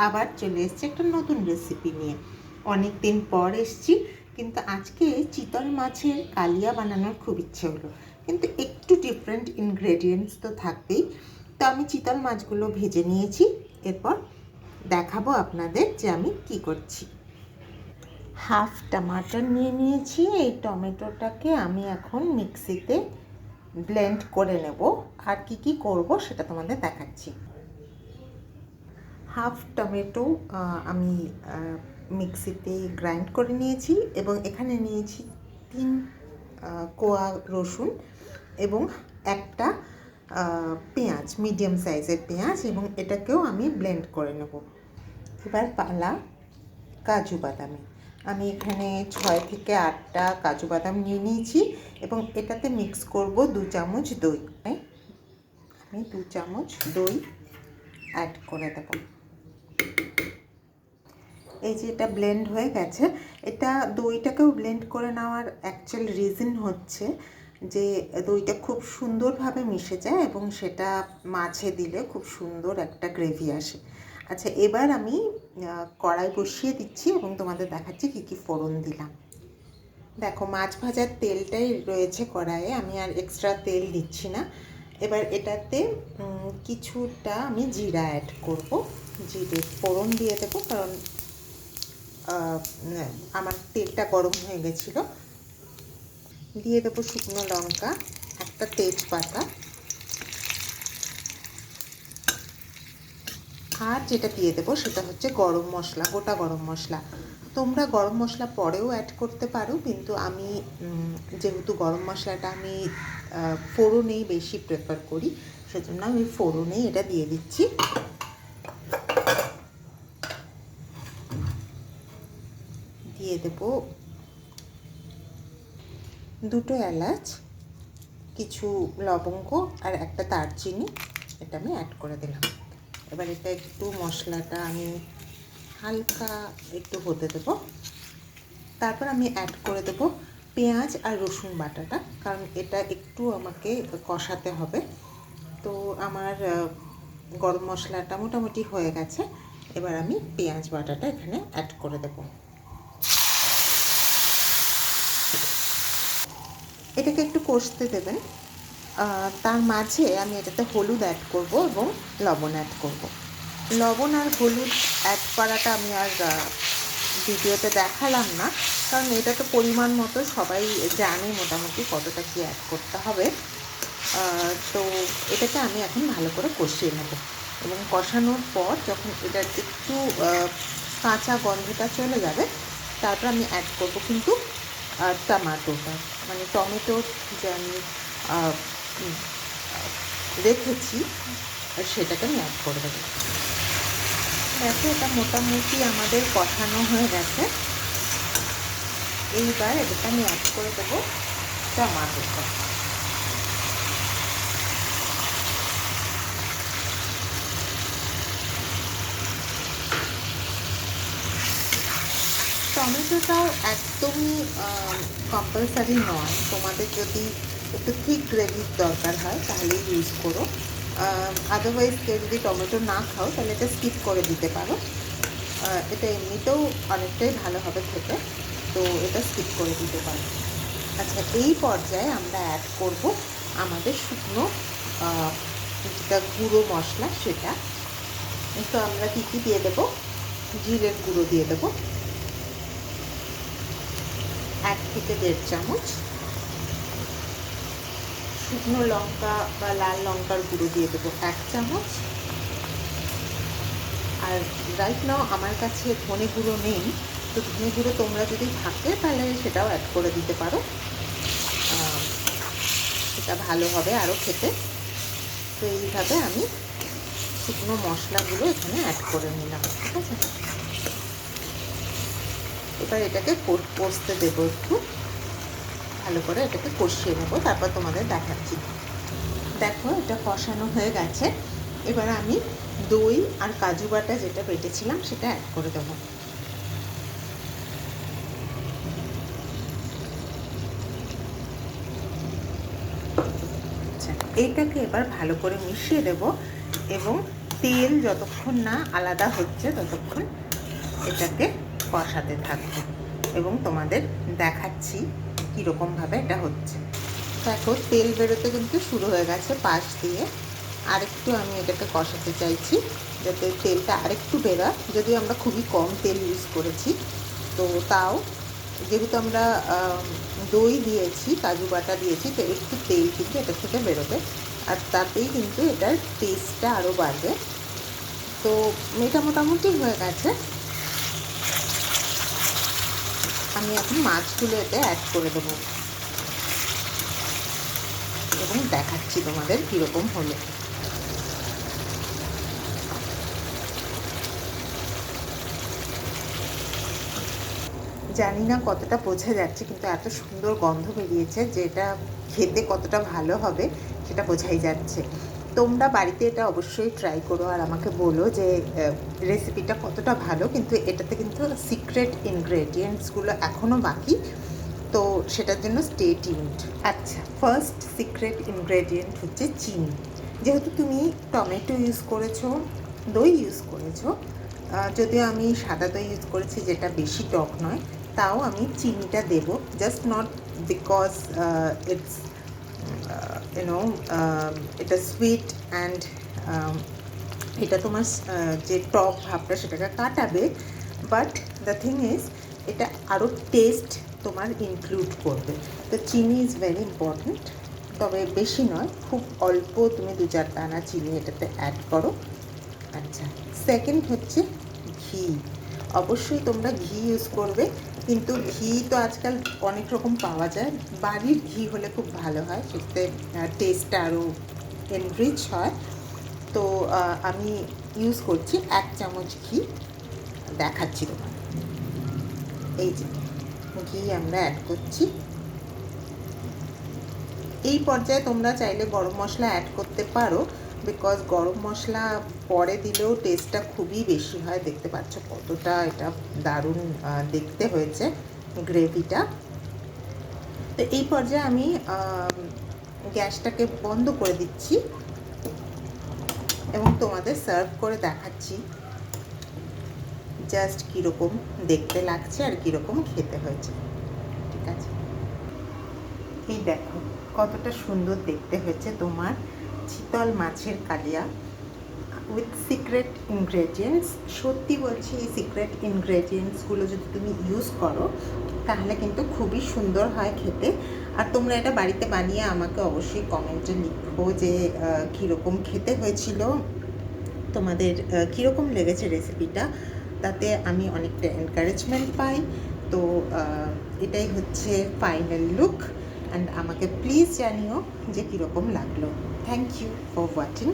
আবার চলে এসেছি একটা নতুন রেসিপি নিয়ে। অনেক দিন পর এসেছি, কিন্তু আজকে চিতল মাছের কালিয়া বানানোর খুব ইচ্ছে হলো, কিন্তু একটু ডিফারেন্ট ইনগ্রেডিয়েন্টস তো থাকবেই। তো আমি চিতল মাছগুলো ভেজে নিয়েছি, এরপর দেখাবো আপনাদের যে আমি কি করছি। হাফ টমাটার নিয়ে নিয়েছি, এই টমেটোটাকে আমি এখন মিক্সিতে ব্লেন্ড করে নেব, আর কি কি করব সেটা তোমাদের দেখাচ্ছি। হাফ টমেটো আমি মিক্সিতে গ্রাইন্ড করে নিয়েছি, এবং এখানে নিয়েছি 3 কোয়া রসুন এবং একটা পেঁয়াজ, মিডিয়াম সাইজের পেঁয়াজ, এবং এটাকেও আমি ব্লেন্ড করে নেব। এবার পালা কাজু বাদামে। আমি এখানে 6 থেকে 8টা কাজু বাদাম নিয়ে নিয়েছি, এবং এটাতে মিক্স করব 2 চামচ দই। আমি 2 চামচ দই অ্যাড করে দেব। এই যে এটা ব্লেন্ড হয়ে গেছে। এটা দইটাকেও ব্লেন্ড করে নেওয়ার অ্যাকচুয়াল রিজন হচ্ছে যে দইটা খুব সুন্দরভাবে মিশে যায়, এবং সেটা মাছে দিলে খুব সুন্দর একটা গ্রেভি আসে। আচ্ছা, এবার আমি কড়াই বসিয়ে দিচ্ছি এবং তোমাদের দেখাচ্ছি কী কী ফোড়ন দিলাম। দেখো, মাছ ভাজার তেলটাই রয়েছে কড়াইয়ে, আমি আর এক্সট্রা তেল দিচ্ছি না। এবার এটাতে কিছুটা আমি জিরা অ্যাড করব, জিরে ফোড়ন দিয়ে দেবো, কারণ আমার তেলটা গরম হয়ে গেছিলো। দিয়ে দেবো শুকনো লঙ্কা, একটা তেজপাতা, আর যেটা দিয়ে দেবো সেটা হচ্ছে গরম মশলা, গোটা গরম মশলা। তোমরা গরম মশলা পরেও অ্যাড করতে পারো, কিন্তু আমি যেহেতু গরম মশলাটা আমি ফোড়নেই বেশি প্রেফার করি, সেজন্য আমি ফোড়নেই এটা দিয়ে দিচ্ছি। দিয়ে দেবো 2টো এলাচ, কিছু লবঙ্গ আর একটা দারচিনি, এটা আমি অ্যাড করে দিলাম। এবার এটা একটু মশলাটা আমি হালকা একটু হতে দেবো। তারপর আমি অ্যাড করে দেবো পেঁয়াজ আর রসুন বাটাটা, কারণ এটা একটু আমাকে কষাতে হবে। তো আমার গরম মশলাটা মোটামুটি হয়ে গেছে। এবার আমি পেঁয়াজ বাটাটা এখানে অ্যাড করে দেবো। এটাকে একটু কষতে দেবেন। তার মাঝে আমি এটাতে হলুদ অ্যাড করব এবং লবণ অ্যাড করব। লবণ আর হলুদ অ্যাড করাটা আমি আর ভিডিওতে দেখালাম না, কারণ এটা তো পরিমাণ মতো সবাই জানে মোটামুটি কতটা কী অ্যাড করতে হবে। তো এটাকে আমি এখন ভালো করে কষিয়ে নেব, এবং কষানোর পর যখন এটার একটু কাঁচা গন্ধটা চলে যাবে, তারপর আমি অ্যাড করব কিন্তু টমেটোটা, মানে টমেটোর যে আমি রেখেছি সেটাকে আমি অ্যাড করে দেবো। দেখো, এটা মোটামুটি আমাদের কষানো হয়ে গেছে। এইবার এটাকে আমি অ্যাড করে দেবো টমেটোটা। টমেটোটাও একদমই কম্পালসারি নয়, তোমাদের যদি একটু থিক গ্রেভির দরকার হয় তাহলে ইউজ করো। আদারওয়াইজ কেউ যদি টমেটো না খাও তাহলে এটা স্কিপ করে দিতে পারো। এটা এমনিতেও অনেকটাই ভালো হবে খেতে, তো এটা স্কিপ করে দিতে পারো। আচ্ছা, এই পর্যায়ে আমরা অ্যাড করব আমাদের শুকনো যেটা গুঁড়ো মশলা, সেটা। তো আমরা কী কী দিয়ে দেবো? জিরের গুঁড়ো দিয়ে দেবো 1 থেকে 1.5 চামচ, শুকনো লঙ্কা বা লাল লঙ্কার গুঁড়ো দিয়ে দেবো 1 চামচ, আর রাইট নাও আমার কাছে ধনে গুঁড়ো নেই, তো ধনে গুঁড়ো তোমরা যদি থাকে তাহলে সেটাও অ্যাড করে দিতে পারো, সেটা ভালো হবে আরও খেতে। তো এইভাবে আমি শুকনো মশলাগুলো এখানে অ্যাড করে নিলাম, ঠিক আছে। এবার এটাকে কষতে দেবো, একটু ভালো করে এটাকে কষিয়ে নেবো, তারপর তোমাদের দেখাচ্ছি। দেখো, এটা কষানো হয়ে গেছে। এবার আমি দই আর কাজু বাটা যেটা বেটেছিলাম সেটা অ্যাড করে দেবো। আচ্ছা, এইটাকে এবার ভালো করে মিশিয়ে দেবো, এবং তেল যতক্ষণ না আলাদা হচ্ছে ততক্ষণ এটাকে কষাতে থাকবো এবং তোমাদের দেখাচ্ছি কীরকমভাবে এটা হচ্ছে। দেখো তেল বেরোতে কিন্তু শুরু হয়ে গেছে পাশ দিয়ে। আরেকটু আমি এটাকে কষাতে চাইছি যাতে তেলটা আরেকটু বেরোয়, যদিও আমরা খুবই কম তেল ইউজ করেছি, তো তাও যেহেতু আমরা দই দিয়েছি, কাজু বাটা দিয়েছি, তো একটু তেল কিন্তু এটা থেকে বেরোবে আর তাতেই কিন্তু এটার টেস্টটা আরও বাড়বে। তো এটা মোটামুটি হয়ে গেছে। আমি এখন মাছগুলো এতে অ্যাড করে দেবো এবং দেখাচ্ছি তোমাদের কীরকম হলো। জানি না কতটা বোঝা যাচ্ছে, কিন্তু এত সুন্দর গন্ধ বেরিয়েছে যে এটা খেতে কতটা ভালো হবে সেটা বোঝাই যাচ্ছে। তোমরা বাড়িতে এটা অবশ্যই ট্রাই করো আর আমাকে বলো যে রেসিপিটা কতটা ভালো। কিন্তু এটাতে কিন্তু সিক্রেট ইনগ্রেডিয়েন্টসগুলো এখনও বাকি, তো সেটার জন্য স্টে টিউনড। আচ্ছা, ফার্স্ট সিক্রেট ইনগ্রেডিয়েন্ট হচ্ছে চিনি। যেহেতু তুমি টমেটো ইউজ করেছো, দই ইউজ করেছো, যদিও আমি সাদা দই ইউজ করেছি যেটা বেশি টক নয়, তাও আমি চিনিটা দেব, জাস্ট নট বিকজ ইটস এটা সুইট অ্যান্ড এটা তোমার যে টক ভাবটা সেটাকে কাটাবে, বাট দ্য থিং ইজ এটা আরও টেস্ট তোমার ইনক্লুড করবে। তো চিনি ইজ ভেরি ইম্পর্ট্যান্ট, তবে বেশি নয়, খুব অল্প তুমি 2-4 দানা চিনি এটাতে অ্যাড করো। আচ্ছা, সেকেন্ড হচ্ছে ঘি। অবশ্যই তোমরা ঘি ইউজ করবে, কিন্তু ঘি তো আজকাল অনেক রকম পাওয়া যায়, বাড়ির ঘি হলে খুব ভালো হয়, সেটাতে টেস্টটা আরও এনরিচ হয়। তো আমি ইউজ করছি 1 চামচ ঘি, দেখাচ্ছি তোমার। এই যে ঘি আমরা অ্যাড করছি। এই পর্যায়ে তোমরা চাইলে গরম মশলা অ্যাড করতে পারো, বিকজ গরম মশলা পরে দিলেও টেস্টটা খুবই বেশি হয়। দেখতে পাচ্ছ কতটা এটা দারুণ দেখতে হয়েছে গ্রেভিটা। তো এই পর্যায়ে আমি গ্যাসটাকে বন্ধ করে দিচ্ছি এবং তোমাদের সার্ভ করে দেখাচ্ছি জাস্ট কীরকম দেখতে লাগছে আর কীরকম খেতে হয়েছে। ঠিক আছে, এই দেখো কতটা সুন্দর দেখতে হয়েছে তোমার চিতল মাছের কালিয়া উইথ সিক্রেট ইনগ্রেডিয়েন্টস। সত্যি বলছি, এই সিক্রেট ইনগ্রেডিয়েন্টসগুলো যদি তুমি ইউজ করো তাহলে কিন্তু খুবই সুন্দর হয় খেতে। আর তোমরা এটা বাড়িতে বানিয়ে আমাকে অবশ্যই কমেন্টে লিখো যে কীরকম খেতে হয়েছিল, তোমাদের কীরকম লেগেছে রেসিপিটা, তাতে আমি অনেকটা এনকারেজমেন্ট পাই। তো এটাই হচ্ছে ফাইনাল লুক, অ্যান্ড আমাকে প্লিজ জানিও যে কীরকম লাগলো। Thank you for watching.